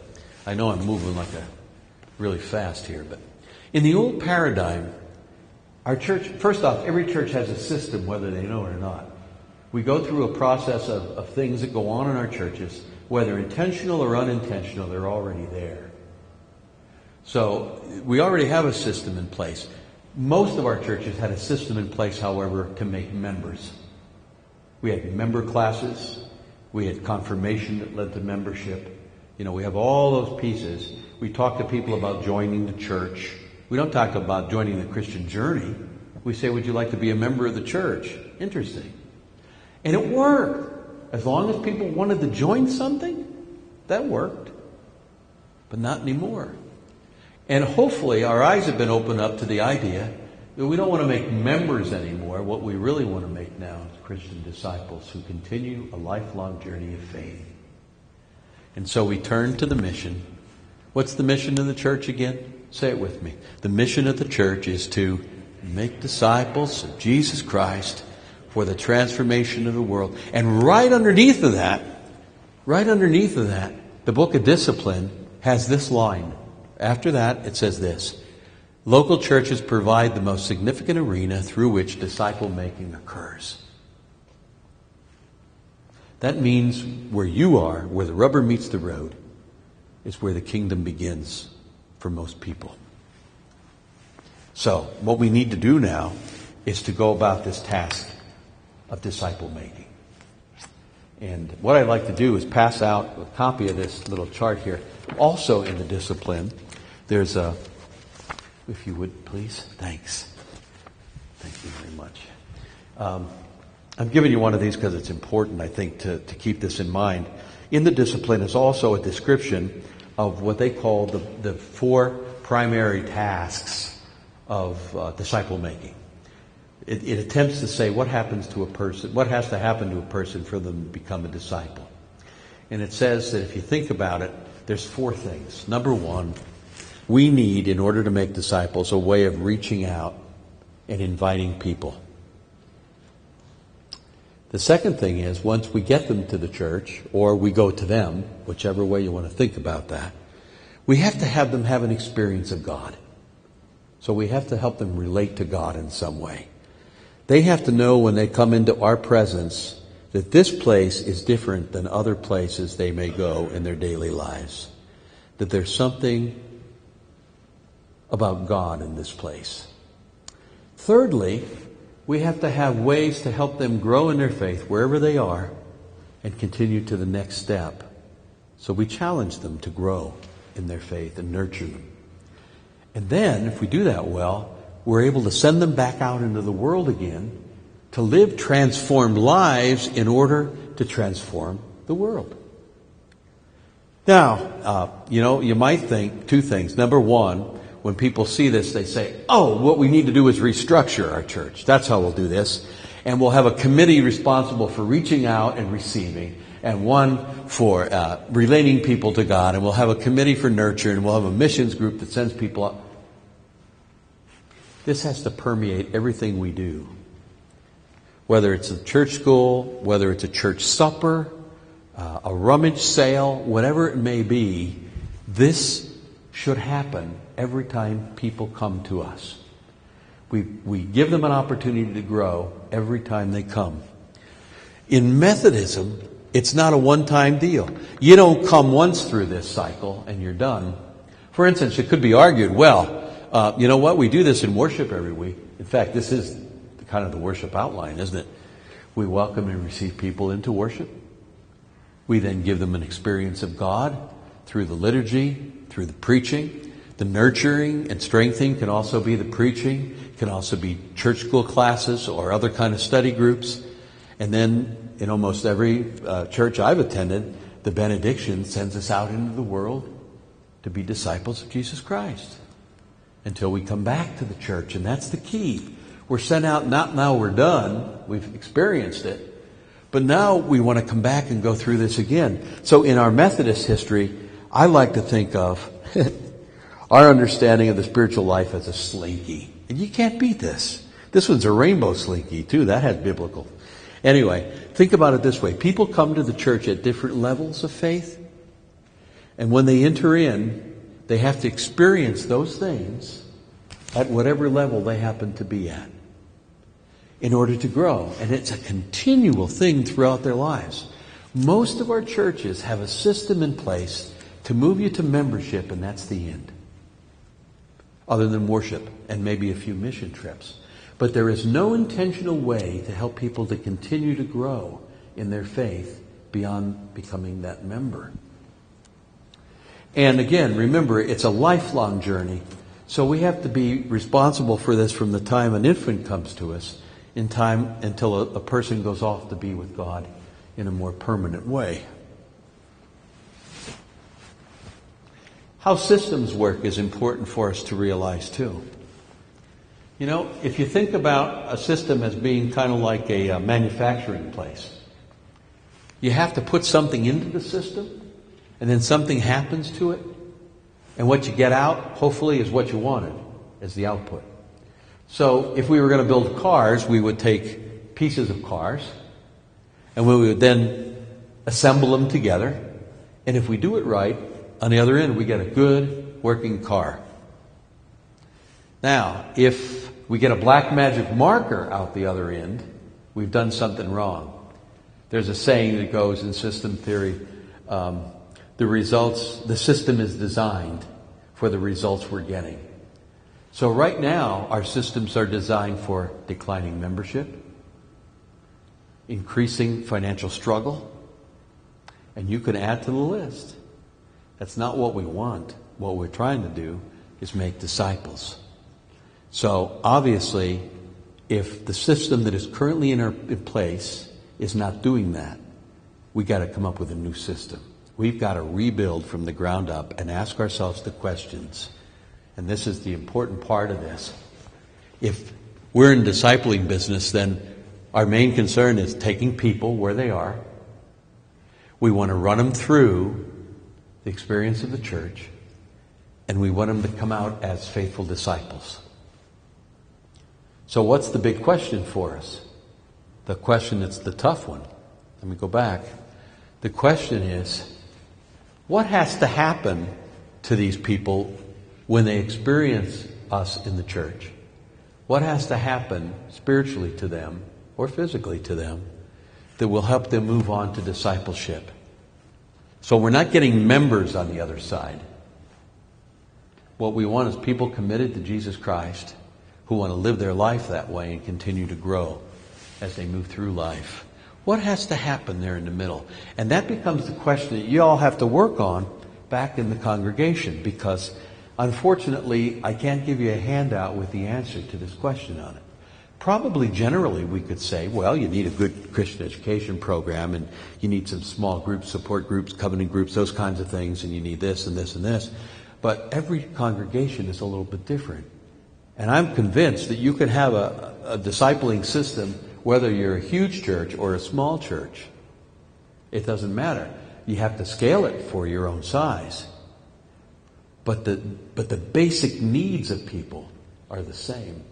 I know I'm moving really fast here, but in the old paradigm, our church, first off, every church has a system, whether they know it or not. We go through a process of things that go on in our churches, whether intentional or unintentional, they're already there. So we already have a system in place. Most of our churches had a system in place, however, to make members. We had member classes. We had confirmation that led to membership. We have all those pieces. We talk to people about joining the church. We don't talk about joining the Christian journey. We say, would you like to be a member of the church? Interesting. And it worked. As long as people wanted to join something, that worked. But not anymore. And hopefully our eyes have been opened up to the idea that we don't want to make members anymore. What we really want to make now is Christian disciples who continue a lifelong journey of faith. And so we turn to the mission. What's the mission of the church again? Say it with me. The mission of the church is to make disciples of Jesus Christ for the transformation of the world. And right underneath of that, the book of Discipline has this line. After that, it says this: local churches provide the most significant arena through which disciple making occurs. That means where you are, where the rubber meets the road, is where the kingdom begins for most people. So, what we need to do now is to go about this task of disciple making. And what I'd like to do is pass out a copy of this little chart here. Also in the discipline, there's a, if you would please, thanks. Thank you very much. I'm giving you one of these because it's important, I think, to keep this in mind. In the discipline is also a description of what they call the 4 primary tasks of disciple making. It attempts to say what happens to a person, what has to happen to a person for them to become a disciple. And it says that if you think about it, there's 4 things. Number 1, we need, in order to make disciples, a way of reaching out and inviting people. The second thing is, once we get them to the church, or we go to them, whichever way you want to think about that, we have to have them have an experience of God. So we have to help them relate to God in some way. They have to know when they come into our presence that this place is different than other places they may go in their daily lives. That there's something about God in this place. Thirdly, we have to have ways to help them grow in their faith wherever they are and continue to the next step. So we challenge them to grow in their faith and nurture them. And then, if we do that well, we're able to send them back out into the world again to live transformed lives in order to transform the world. Now, you might think 2 things. Number 1, when people see this, they say, oh, what we need to do is restructure our church. That's how we'll do this. And we'll have a committee responsible for reaching out and receiving, and one for relating people to God, and we'll have a committee for nurture, and we'll have a missions group that sends people up. This has to permeate everything we do. Whether it's a church school, whether it's a church supper, a rummage sale, whatever it may be, this should happen every time people come to us. We give them an opportunity to grow every time they come. In Methodism, it's not a one-time deal. You don't come once through this cycle and you're done. For instance, it could be argued, well, you know what? We do this in worship every week. In fact, this is kind of the worship outline, isn't it? We welcome and receive people into worship. We then give them an experience of God through the liturgy, through the preaching. The nurturing and strengthening can also be the preaching, can also be church school classes or other kind of study groups. And then in almost every church I've attended, the benediction sends us out into the world to be disciples of Jesus Christ until we come back to the church. And that's the key. We're sent out, not now we're done, we've experienced it, but now we want to come back and go through this again. So in our Methodist history, I like to think of our understanding of the spiritual life as a slinky. And you can't beat this. This one's a rainbow slinky too. That has biblical. Anyway, think about it this way. People come to the church at different levels of faith. And when they enter in, they have to experience those things at whatever level they happen to be at in order to grow. And it's a continual thing throughout their lives. Most of our churches have a system in place to move you to membership, and that's the end. Other than worship and maybe a few mission trips. But there is no intentional way to help people to continue to grow in their faith beyond becoming that member. And again, remember, it's a lifelong journey. So we have to be responsible for this from the time an infant comes to us in time until a person goes off to be with God in a more permanent way. How systems work is important for us to realize too. You know, if you think about a system as being kind of like a manufacturing place, you have to put something into the system, and then something happens to it, and what you get out, hopefully, is what you wanted as the output. So if we were going to build cars, we would take pieces of cars, and we would then assemble them together, and if we do it right, on the other end, we get a good, working car. Now, if we get a black magic marker out the other end, we've done something wrong. There's a saying that goes in system theory, the system is designed for the results we're getting. So right now, our systems are designed for declining membership, increasing financial struggle, and you can add to the list. That's not what we want. What we're trying to do is make disciples. So obviously, if the system that is currently in place is not doing that, we got to come up with a new system. We've got to rebuild from the ground up and ask ourselves the questions. And this is the important part of this. If we're in discipling business, then our main concern is taking people where they are. We want to run them through the experience of the church, and we want them to come out as faithful disciples. So what's the big question for us? The question that's the tough one. Let me go back. The question is, what has to happen to these people when they experience us in the church? What has to happen spiritually to them or physically to them that will help them move on to discipleship? So we're not getting members on the other side. What we want is people committed to Jesus Christ who want to live their life that way and continue to grow as they move through life. What has to happen there in the middle? And that becomes the question that you all have to work on back in the congregation, because unfortunately I can't give you a handout with the answer to this question on it. Probably generally we could say, well, you need a good Christian education program, and you need some small groups, support groups, covenant groups, those kinds of things, and you need this and this and this. But every congregation is a little bit different. And I'm convinced that you can have a discipling system whether you're a huge church or a small church. It doesn't matter. You have to scale it for your own size. But the basic needs of people are the same.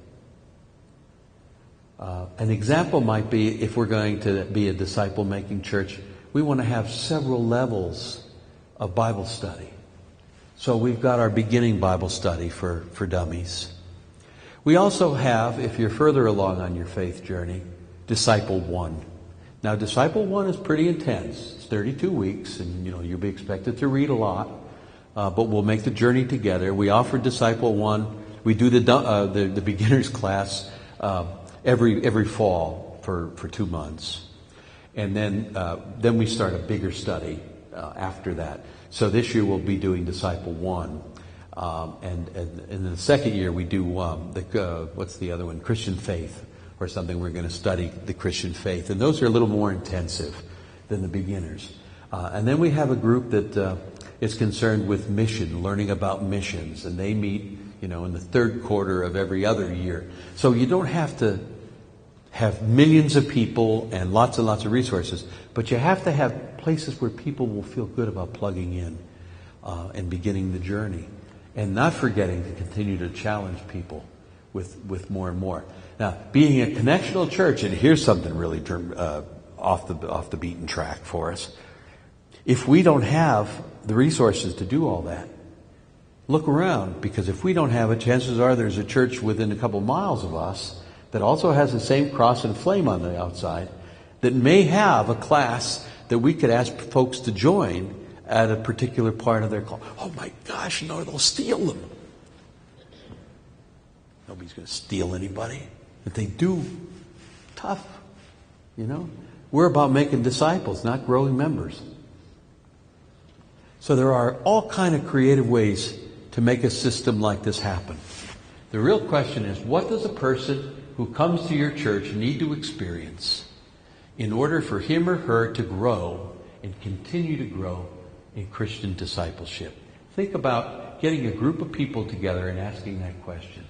An example might be, if we're going to be a disciple-making church, we want to have several levels of Bible study. So we've got our beginning Bible study for dummies. We also have, if you're further along on your faith journey, Disciple 1. Now, Disciple 1 is pretty intense. It's 32 weeks, and you'll be expected to read a lot, but we'll make the journey together. We offer Disciple 1. We do the beginner's class every fall for 2 months, and then we start a bigger study after that. So this year we'll be doing Disciple 1. And in the second year we do what's the other one? Christian Faith, or something. We're going to study the Christian faith, and those are a little more intensive than the beginners. And then we have a group that is concerned with mission, learning about missions, and they meet, in the third quarter of every other year. So you don't have to have millions of people and lots of resources, but you have to have places where people will feel good about plugging in and beginning the journey. And not forgetting to continue to challenge people with more and more. Now, being a connectional church, and here's something really off the beaten track for us. If we don't have the resources to do all that, look around, because if we don't have it, chances are there's a church within a couple miles of us that also has the same cross and flame on the outside that may have a class that we could ask folks to join at a particular part of their call. Oh my gosh, no, they'll steal them. Nobody's going to steal anybody. If they do, tough. We're about making disciples, not growing members. So there are all kind of creative ways to make a system like this happen. The real question is, what does a person who comes to your church need to experience in order for him or her to grow and continue to grow in Christian discipleship? Think about getting a group of people together and asking that question.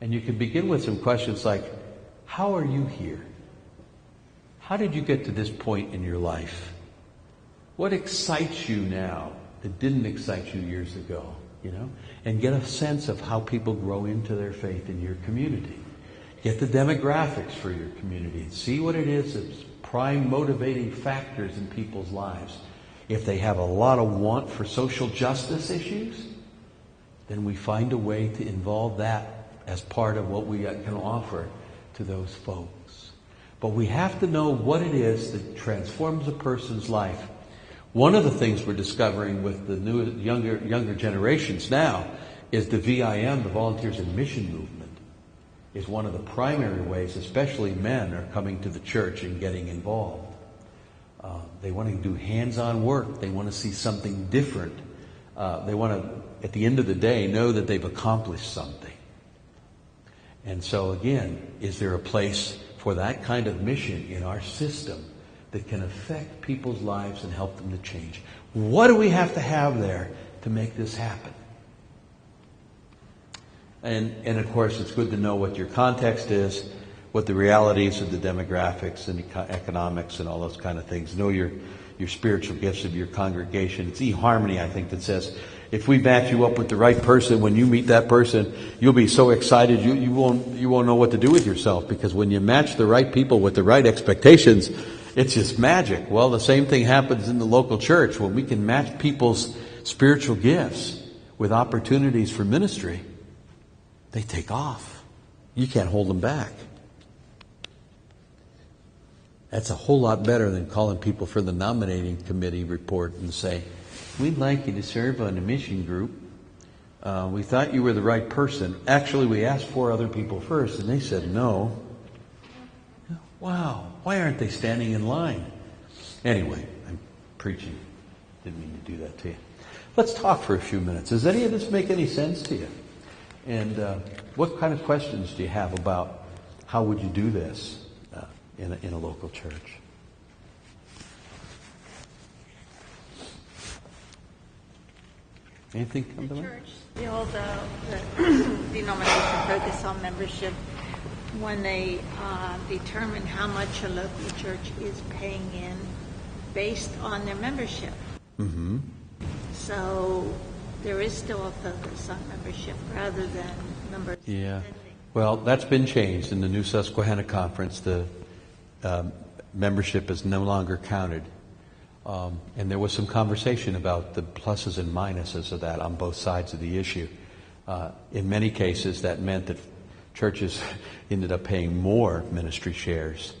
And you can begin with some questions like, how are you here? How did you get to this point in your life? What excites you now that didn't excite you years ago? And get a sense of how people grow into their faith in your community. Get the demographics for your community. See what it is that's prime motivating factors in people's lives. If they have a lot of want for social justice issues, then we find a way to involve that as part of what we can offer to those folks. But we have to know what it is that transforms a person's life. One of the things we're discovering with the younger generations now is the VIM, the Volunteers in Mission movement, is one of the primary ways, especially men, are coming to the church and getting involved. They want to do hands-on work. They want to see something different. They want to, at the end of the day, know that they've accomplished something. And so again, is there a place for that kind of mission in our system that can affect people's lives and help them to change? What do we have to have there to make this happen? And of course, it's good to know what your context is, what the realities of the demographics and economics and all those kind of things. Know your spiritual gifts of your congregation. It's eHarmony, I think, that says, if we match you up with the right person, when you meet that person, you'll be so excited you won't know what to do with yourself, because when you match the right people with the right expectations, it's just magic. Well, the same thing happens in the local church. When we can match people's spiritual gifts with opportunities for ministry, they take off. You can't hold them back. That's a whole lot better than calling people for the nominating committee report and say, we'd like you to serve on the mission group. We thought you were the right person. Actually, we asked 4 other people first, and they said no. Wow, why aren't they standing in line? Anyway, I'm preaching. Didn't mean to do that to you. Let's talk for a few minutes. Does any of this make any sense to you? And what kind of questions do you have about how would you do this in a local church? Anything come to The mind? church, the denomination focus on membership when they determine how much a local church is paying in based on their membership. Mm-hmm. So there is still a focus on membership rather than members Yeah. attending. Well, that's been changed in the new Susquehanna Conference. The membership is no longer counted. And there was some conversation about the pluses and minuses of that on both sides of the issue. In many cases, that meant that churches ended up paying more ministry shares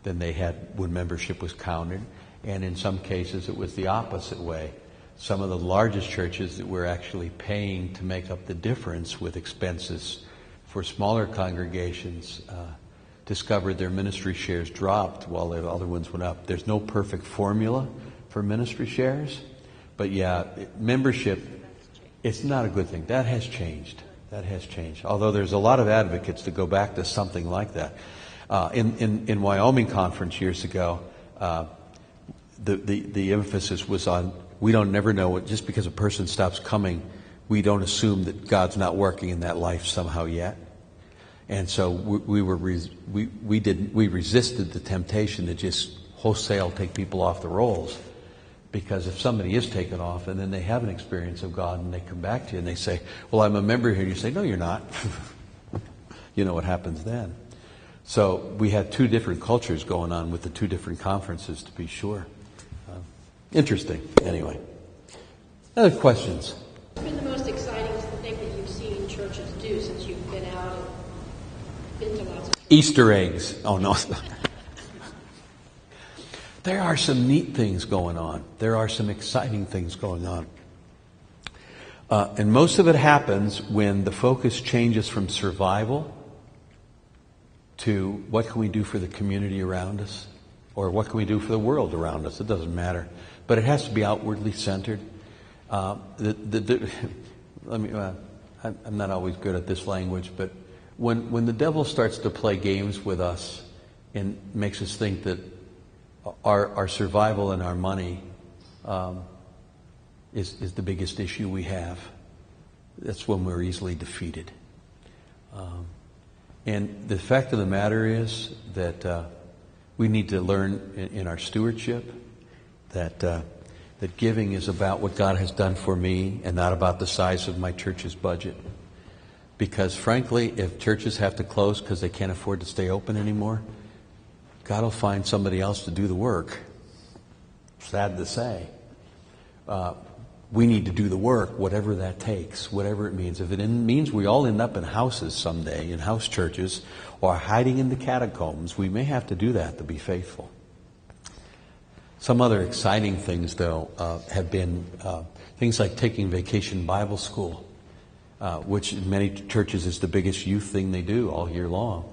than they had when membership was counted. And in some cases, it was the opposite way. Some of the largest churches that were actually paying to make up the difference with expenses for smaller congregations discovered their ministry shares dropped while the other ones went up. There's no perfect formula for ministry shares, but yeah, membership, it's not a good thing. That has changed. That has changed. Although there's a lot of advocates to go back to something like that. In Wyoming conference years ago, the emphasis was on, we don't never know, just because a person stops coming, we don't assume that God's not working in that life somehow yet. And so we resisted the temptation to just wholesale take people off the rolls. Because if somebody is taken off and then they have an experience of God and they come back to you and they say, well, I'm a member here, and you say, no, you're not. You know what happens then. So we had 2 different cultures going on with the 2 different conferences, to be sure. Interesting. Anyway. Other questions? What's been the most exciting thing that you've seen churches do since you've been out and been to lots of churches? Easter eggs. Oh, no. There are some neat things going on. There are some exciting things going on. And most of it happens when the focus changes from survival to what can we do for the community around us, or what can we do for the world around us. It doesn't matter. But it has to be outwardly centered. I'm not always good at this language, but when the devil starts to play games with us and makes us think that our survival and our money is the biggest issue we have, that's when we're easily defeated. And the fact of the matter is that we need to learn in our stewardship that giving is about what God has done for me and not about the size of my church's budget. Because frankly, if churches have to close because they can't afford to stay open anymore, God will find somebody else to do the work. Sad to say. we need to do the work, whatever that takes, whatever it means. If it means we all end up in houses someday, in house churches, or hiding in the catacombs, we may have to do that to be faithful. Some other exciting things, though, have been things like taking Vacation Bible School, which in many churches is the biggest youth thing they do all year long.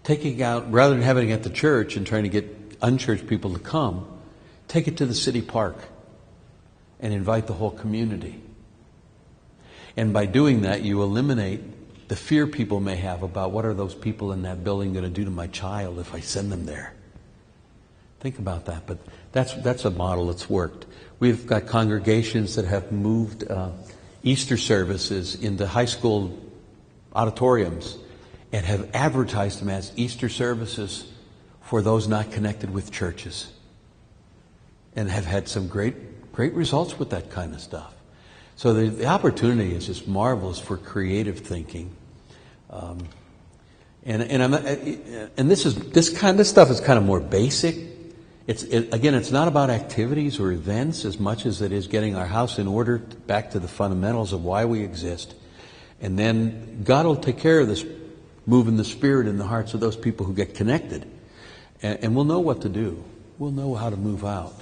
Taking out, rather than having it at the church and trying to get unchurched people to come, take it to the city park and invite the whole community. And by doing that, you eliminate the fear people may have about what are those people in that building going to do to my child if I send them there. Think about that, but that's a model that's worked. We've got congregations that have moved Easter services into high school auditoriums and have advertised them as Easter services for those not connected with churches, and have had some great results with that kind of stuff. So the opportunity is just marvelous for creative thinking. And this kind of stuff is kind of more basic. It's not about activities or events as much as it is getting our house in order, back to the fundamentals of why we exist. And then God will take care of this, moving the Spirit in the hearts of those people who get connected. And we'll know what to do. We'll know how to move out.